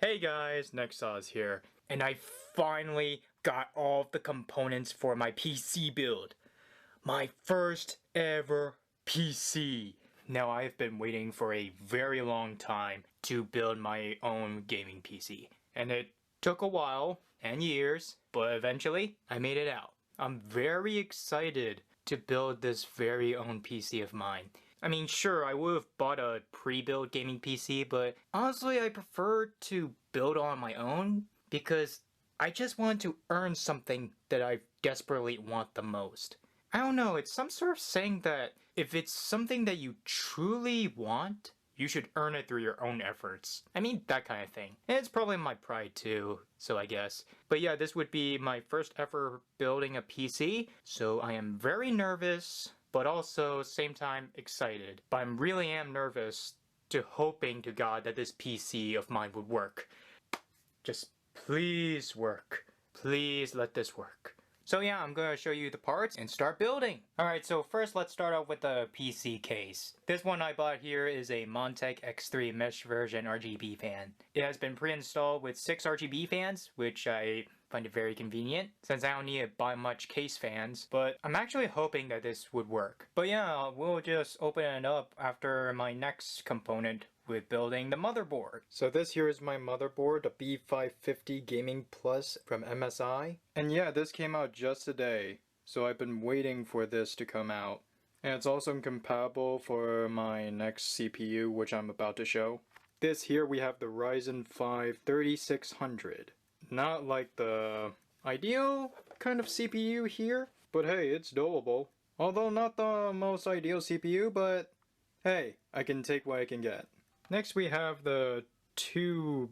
Hey guys, Nex-oz here, and I finally got all of the components for my PC build. My first ever PC. Now I've been waiting for a very long time to build my own gaming PC, and it took a while and years, but eventually I made it out. I'm very excited to build this very own PC of mine. I mean, sure, I would have bought a pre-built gaming PC, but honestly, I prefer to build on my own because I just want to earn something that I desperately want the most. I don't know, it's some sort of saying that if it's something that you truly want, you should earn it through your own efforts. I mean, that kind of thing. And it's probably my pride too, so I guess. But yeah, this would be my first ever building a PC, so I am very nervous, but also same time excited. But I really am nervous to hoping to God that this PC of mine would work. Just please work. Please let this work. So yeah, I'm going to show you the parts and start building. Alright, so first let's start off with the PC case. This one I bought here is a Montech X3 mesh version RGB fan. It has been pre-installed with 6 RGB fans, which I find it very convenient since I don't need to buy much case fans, but I'm actually hoping that this would work. But yeah, we'll just open it up after my next component with building the motherboard. So this here is my motherboard, the B550 Gaming Plus from MSI. And yeah, this came out just today, so I've been waiting for this to come out. And it's also compatible for my next CPU, which I'm about to show. This here we have the Ryzen 5 3600. Not like the ideal kind of CPU here, but hey, it's doable. Although not the most ideal CPU, but hey, I can take what I can get. Next we have the 2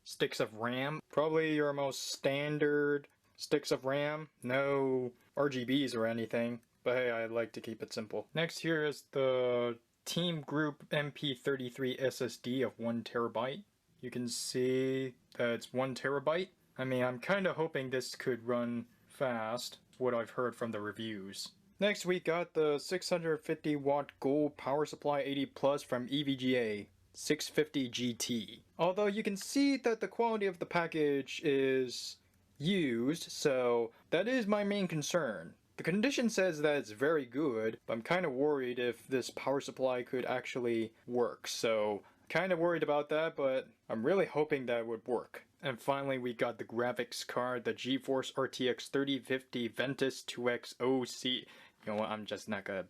sticks of RAM. Probably your most standard sticks of RAM. No RGBs or anything, but hey, I like to keep it simple. Next here is the Team Group MP33 SSD of 1 terabyte. You can see that it's 1 terabyte. I mean, I'm kind of hoping this could run fast, what I've heard from the reviews. Next we got the 650 watt gold power supply 80 plus from EVGA 650 GT. Although you can see that the quality of the package is used, so that is my main concern. The condition says that it's very good, but I'm kind of worried if this power supply could actually work, so kind of worried about that, but I'm really hoping that it would work. And finally we got the graphics card, the GeForce RTX 3050 Ventus 2X OC. You know what, I'm just not gonna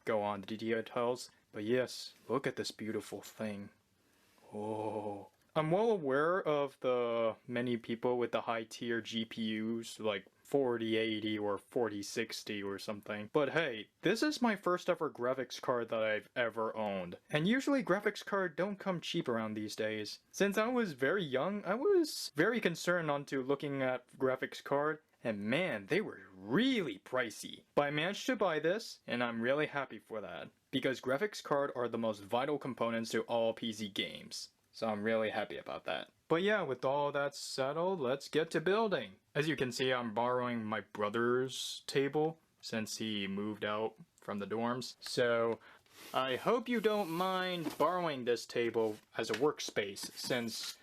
go on the details. But yes, look at this beautiful thing. Oh. I'm well aware of the many people with the high tier GPUs like 4080 or 4060 or something. But hey, this is my first ever graphics card that I've ever owned. And usually graphics cards don't come cheap around these days. Since I was very young, I was very concerned onto looking at graphics card. And man, they were really pricey. But I managed to buy this, and I'm really happy for that. Because graphics cards are the most vital components to all PC games. So I'm really happy about that. But yeah, with all that settled, let's get to building. As you can see, I'm borrowing my brother's table since he moved out from the dorms. So I hope you don't mind borrowing this table as a workspace since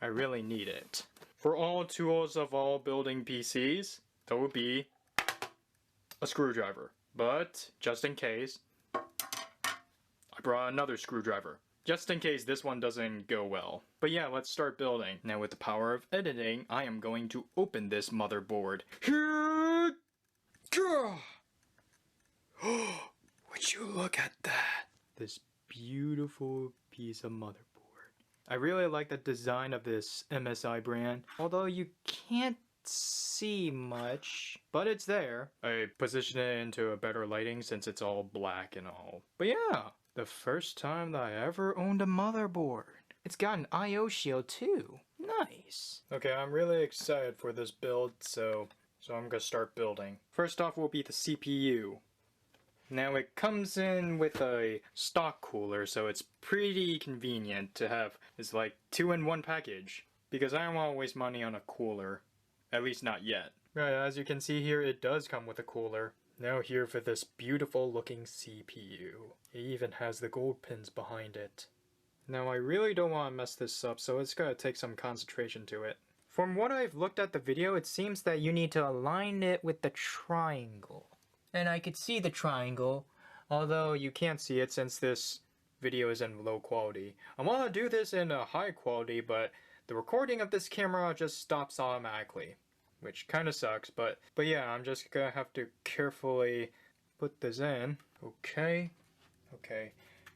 I really need it. For all tools of all building PCs, that would be a screwdriver. But just in case, I brought another screwdriver. Just in case this one doesn't go well. But yeah, let's start building. Now with the power of editing, I am going to open this motherboard. Would you look at that? This beautiful piece of motherboard. I really like the design of this MSI brand, although you can't see much, but it's there. I positioned it into a better lighting since it's all black and all. But yeah, the first time that I ever owned a motherboard. It's got an I/O shield too. Nice. Okay, I'm really excited for this build, so I'm gonna start building. First off will be the CPU. Now it comes in with a stock cooler, so it's pretty convenient to have. It's like 2-in-1 package, because I don't want to waste money on a cooler. At least not yet. Right, as you can see here, it does come with a cooler. Now here for this beautiful looking CPU. It even has the gold pins behind it. Now I really don't want to mess this up, so it's gonna take some concentration to it. From what I've looked at the video, it seems that you need to align it with the triangle. And I could see the triangle, although you can't see it since this video is in low quality. I want to do this in a high quality, but the recording of this camera just stops automatically, which kind of sucks, but yeah, I'm just gonna have to carefully put this in. Okay,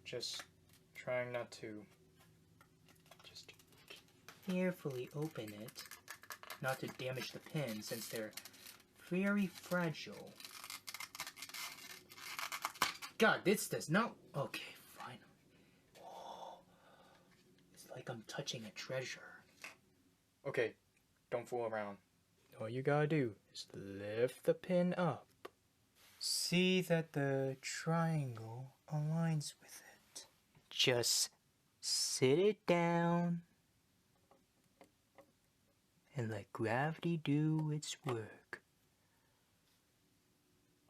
just trying not to just carefully open it, not to damage the pins since they're very fragile. God, this does not... Okay, finally. Oh, it's like I'm touching a treasure. Okay, don't fool around. All you gotta do is lift the pin up. See that the triangle aligns with it. Just sit it down and let gravity do its work.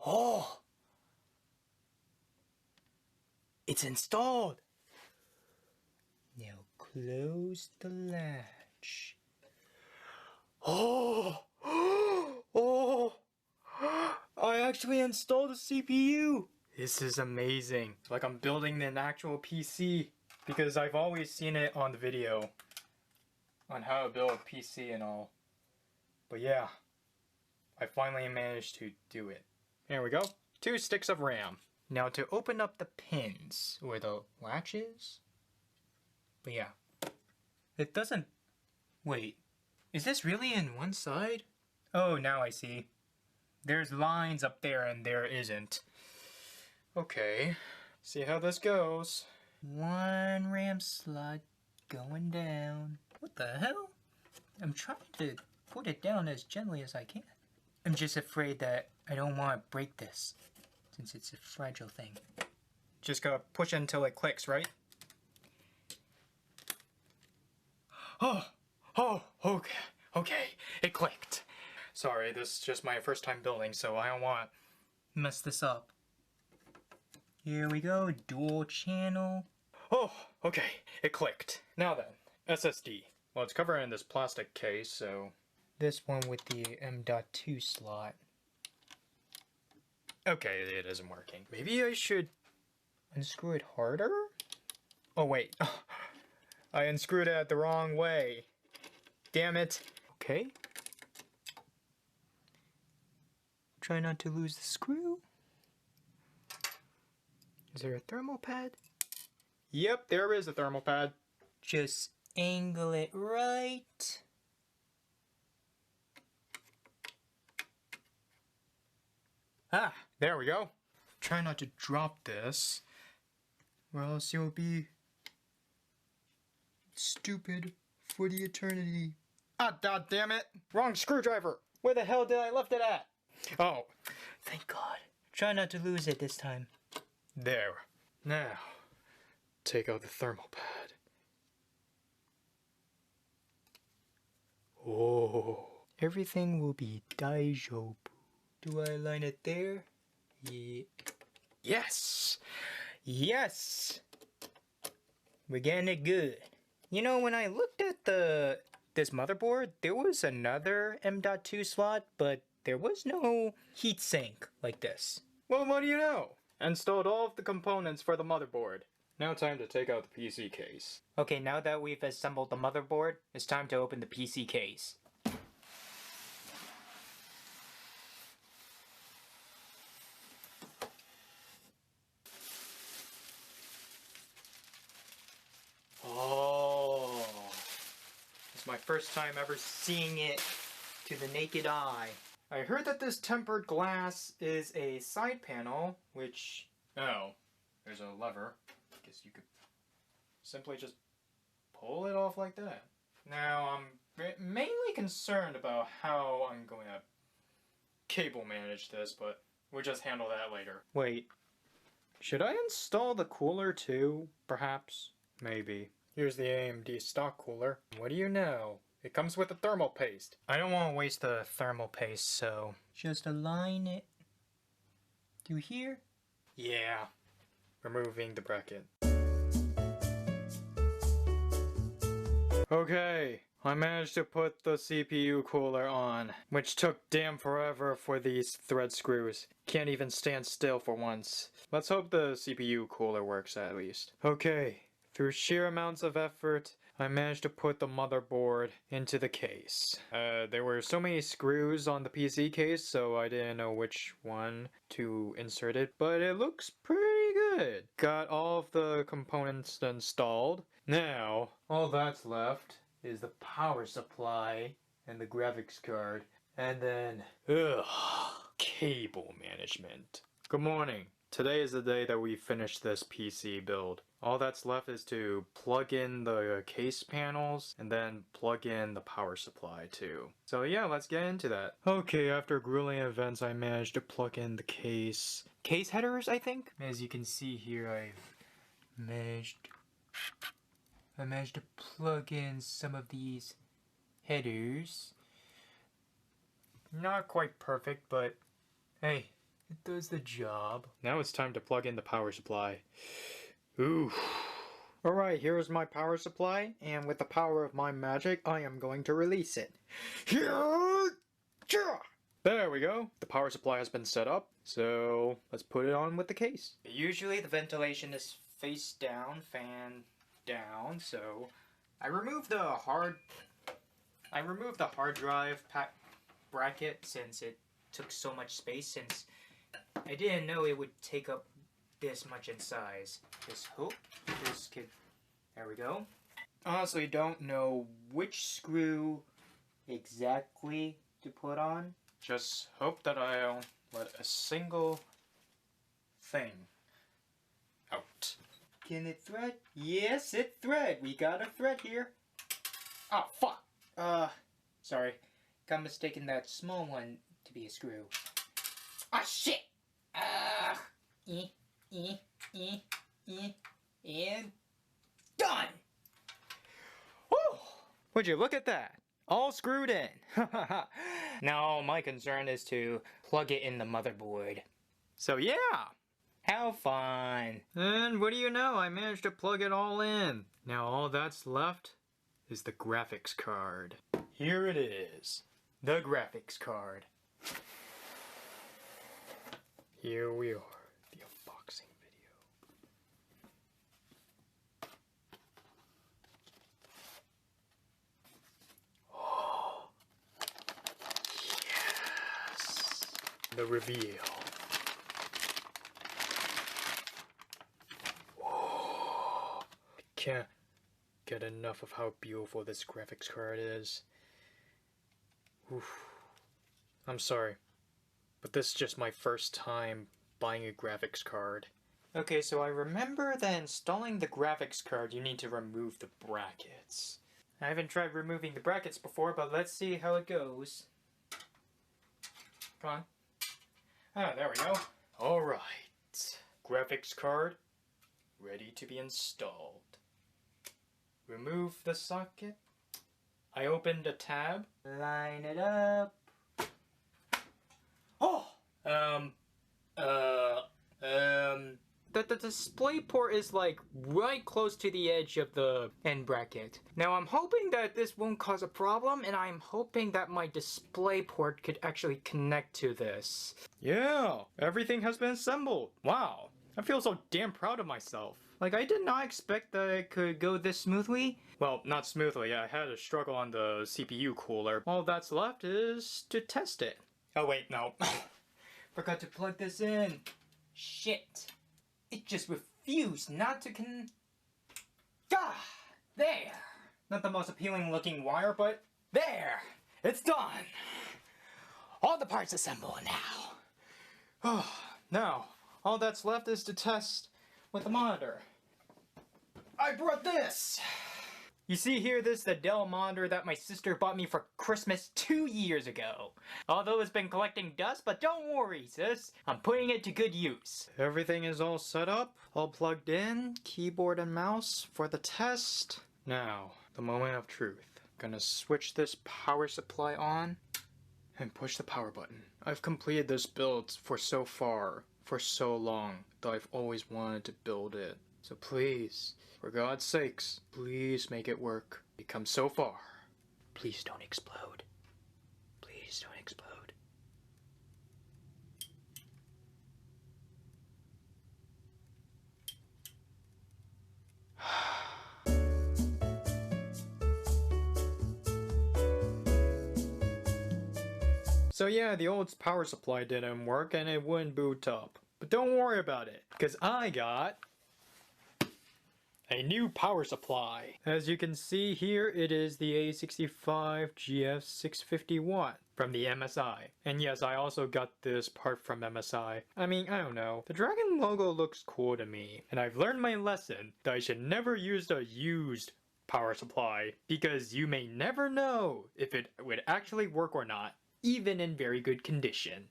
Oh! It's installed! Now close the latch. Oh! Oh! I actually installed a CPU! This is amazing. Like I'm building an actual PC. Because I've always seen it on the video. On how to build a PC and all. But yeah. I finally managed to do it. There we go. 2 sticks of RAM. Now to open up the pins, or the latches. But yeah. It doesn't... Wait. Is this really in one side? Oh, now I see. There's lines up there and there isn't. Okay. See how this goes. 1 RAM slot going down. What the hell? I'm trying to put it down as gently as I can. I'm just afraid that I don't want to break this, since it's a fragile thing. Just gotta push it until it clicks, right? Oh, okay, it clicked. Sorry, this is just my first time building, so I don't want to mess this up. Here we go, dual channel. Oh, okay, it clicked. Now then, SSD. Well, it's covered in this plastic case, so... This one with the M.2 slot. Okay, it isn't working. Maybe I should unscrew it harder? Oh, wait. I unscrewed it the wrong way. Damn it. Okay. Try not to lose the screw. Is there a thermal pad? Yep, there is a thermal pad. Just angle it right. Ah, there we go. Try not to drop this, or else you'll be stupid for the eternity. Ah, god damn it! Wrong screwdriver! Where the hell did I left it at? Oh, thank God. Try not to lose it this time. There. Now, take out the thermal pad. Oh, everything will be daijoubu. Do I line it there? Yeah. Yes! Yes! We're getting it good. You know, when I looked at this motherboard, there was another M.2 slot, but there was no heatsink like this. Well, what do you know? Installed all of the components for the motherboard. Now time to take out the PC case. Okay, now that we've assembled the motherboard, it's time to open the PC case. Oh, it's my first time ever seeing it to the naked eye. I heard that this tempered glass is a side panel, which... Oh, there's a lever. I guess you could simply just pull it off like that. Now, I'm mainly concerned about how I'm going to cable manage this, but we'll just handle that later. Wait, should I install the cooler too, perhaps? Maybe. Here's the AMD stock cooler. What do you know? It comes with a thermal paste. I don't want to waste the thermal paste, so... just align it to here. Yeah. Removing the bracket. Okay, I managed to put the CPU cooler on, which took damn forever for these thread screws. Can't even stand still for once. Let's hope the CPU cooler works at least. Okay, through sheer amounts of effort, I managed to put the motherboard into the case. There were so many screws on the PC case, so I didn't know which one to insert it, but it looks pretty good. Got all of the components installed. Now, all that's left is the power supply and the graphics card, and then, cable management. Good morning. Today is the day that we finish this PC build. All that's left is to plug in the case panels and then plug in the power supply too. So yeah, let's get into that. Okay, after grueling events, I managed to plug in the case headers, I think. As you can see here, I managed to plug in some of these headers. Not quite perfect, but hey, it does the job. Now it's time to plug in the power supply. Ooh. Alright, here's my power supply, and with the power of my magic, I am going to release it. There we go. The power supply has been set up, so let's put it on with the case. Usually the ventilation is face down, fan down, so I removed the hard drive bracket since it took so much space, since I didn't know it would take up this much in size. Just hope this could... There we go. Honestly, don't know which screw exactly to put on. Just hope that I don't let a single thing out. Can it thread? Yes, it thread. We got a thread here. Oh, fuck. Sorry. Got mistaken that small one to be a screw. Ah, shit! And done! Woo! Would you look at that? All screwed in. Now my concern is to plug it in the motherboard. So yeah! How fun! And what do you know? I managed to plug it all in. Now all that's left is the graphics card. Here it is. The graphics card. Here we are. The unboxing video. Oh. Yes! The reveal. Whoa. I can't get enough of how beautiful this graphics card is. Oof. I'm sorry, but this is just my first time buying a graphics card. Okay, so I remember that installing the graphics card, you need to remove the brackets. I haven't tried removing the brackets before, but let's see how it goes. Come on. Ah, there we go. Alright. Graphics card ready to be installed. Remove the socket. I opened a tab. Line it up. Oh! The display port is like right close to the edge of the end bracket. Now I'm hoping that this won't cause a problem, and I'm hoping that my display port could actually connect to this. Yeah! Everything has been assembled! Wow! I feel so damn proud of myself. Like, I did not expect that it could go this smoothly. Well, not smoothly, I had a struggle on the CPU cooler. All that's left is to test it. Oh wait, no. Forgot to plug this in. Shit. It just refused not to Ah! There! Not the most appealing looking wire, but there! It's done! All the parts assembled now. Oh, now, all that's left is to test with the monitor. I brought this! You see here, this is the Dell monitor that my sister bought me for Christmas 2 years ago. Although it's been collecting dust, but don't worry, sis. I'm putting it to good use. Everything is all set up, all plugged in, keyboard and mouse for the test. Now, the moment of truth. Gonna switch this power supply on and push the power button. I've completed this build for so long, though I've always wanted to build it. So please, for God's sakes, please make it work. We've come so far. Please don't explode. Please don't explode. So yeah, the old power supply didn't work and it wouldn't boot up. But don't worry about it, because I got a new power supply. As you can see here, it is the A65GF651 from the MSI. And yes, I also got this part from MSI. I mean, I don't know. The dragon logo looks cool to me. And I've learned my lesson that I should never use a used power supply, because you may never know if it would actually work or not, even in very good condition.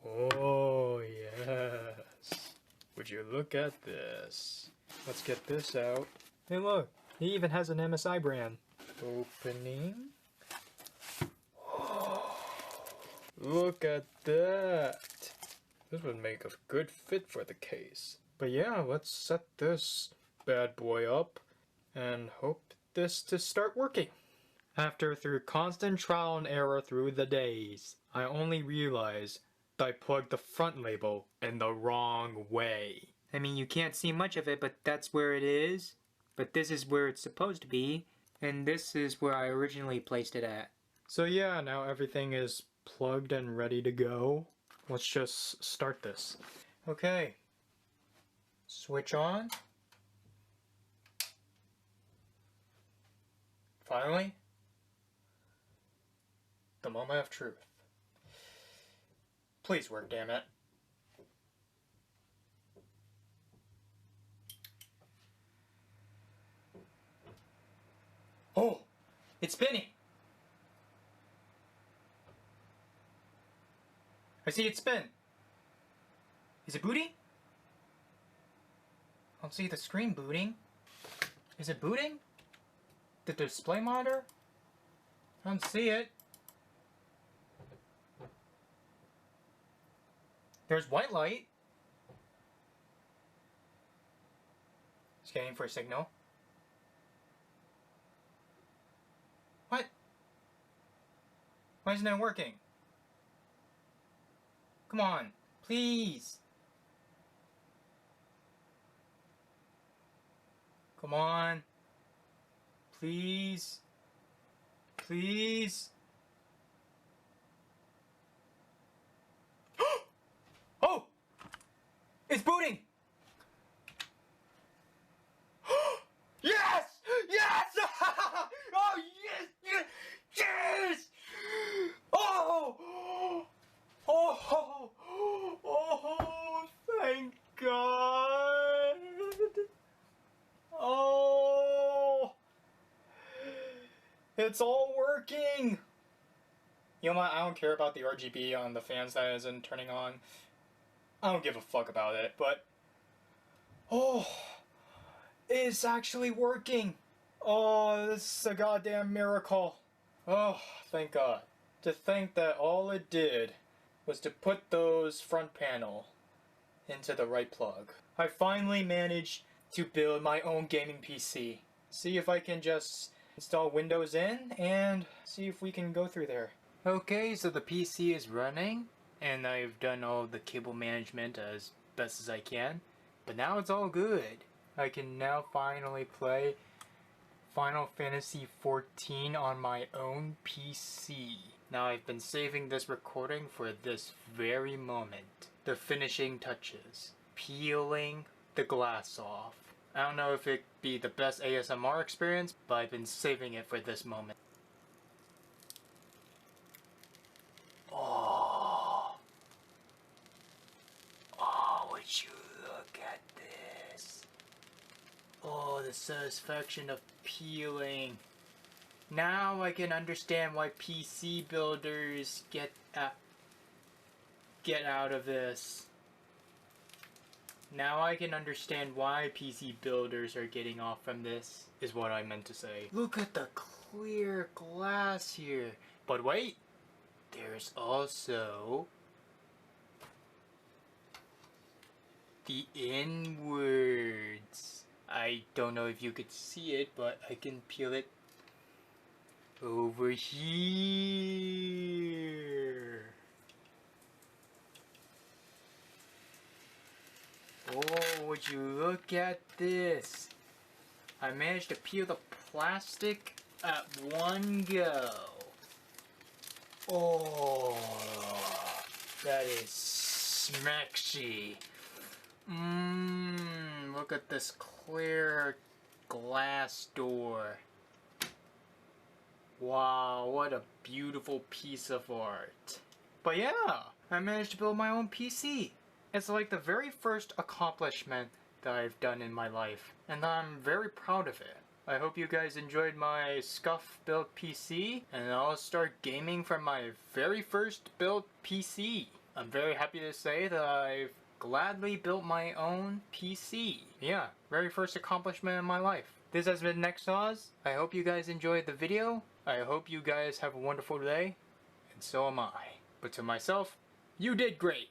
Oh yes. Would you look at this? Let's get this out. Hey look, he even has an MSI brand. Opening. Oh, look at that. This would make a good fit for the case. But yeah, let's set this bad boy up and hope this to start working. After through constant trial and error through the days, I only realized I plugged the front label in the wrong way. I mean, you can't see much of it, but that's where it is. But this is where it's supposed to be, and this is where I originally placed it at. So yeah, now everything is plugged and ready to go. Let's just start this. Okay. Switch on. Finally, the moment of truth. Please work, damn it. Oh, it's spinning. I see it spin. Is it booting? I don't see the screen booting. Is it booting? The display monitor? I don't see it. There's white light. Scanning for a signal. What? Why isn't it working? Come on, please. Come on. Please. Please. Oh! It's booting! Yes! Yes! Oh, yes! Yes! Yes! Oh! Oh! Oh! Thank God! Oh! It's all working! You know what? I don't care about the RGB on the fans that isn't turning on. I don't give a fuck about it, but... Oh! It's actually working! Oh, this is a goddamn miracle. Oh, thank God. To think that all it did was to put those front panel into the right plug. I finally managed to build my own gaming PC. See if I can just install Windows in and see if we can go through there. Okay, so the PC is running and I've done all the cable management as best as I can. But now it's all good. I can now finally play Final Fantasy XIV on my own PC. Now I've been saving this recording for this very moment. The finishing touches. Peeling the glass off. I don't know if it'd be the best ASMR experience, but I've been saving it for this moment. Oh. Oh, would you look at this? Oh, the satisfaction of peeling. Now I can understand why PC builders get out of this. Now I can understand why PC builders are getting off from this, is what I meant to say. Look at the clear glass here. But wait, there's also the inwards. I don't know if you could see it, but I can peel it over here. Oh, would you look at this? I managed to peel the plastic at one go. Oh, that is smacksy. Look at this clear glass door. Wow, what a beautiful piece of art. But yeah, I managed to build my own PC. It's like the very first accomplishment that I've done in my life, and I'm very proud of it. I hope you guys enjoyed my scuff built PC, and I'll start gaming from my very first built PC. I'm very happy to say that I've gladly built my own PC. Yeah, very first accomplishment in my life. This has been Nex-oz. I hope you guys enjoyed the video. I hope you guys have a wonderful day, and so am I. But to myself, you did great!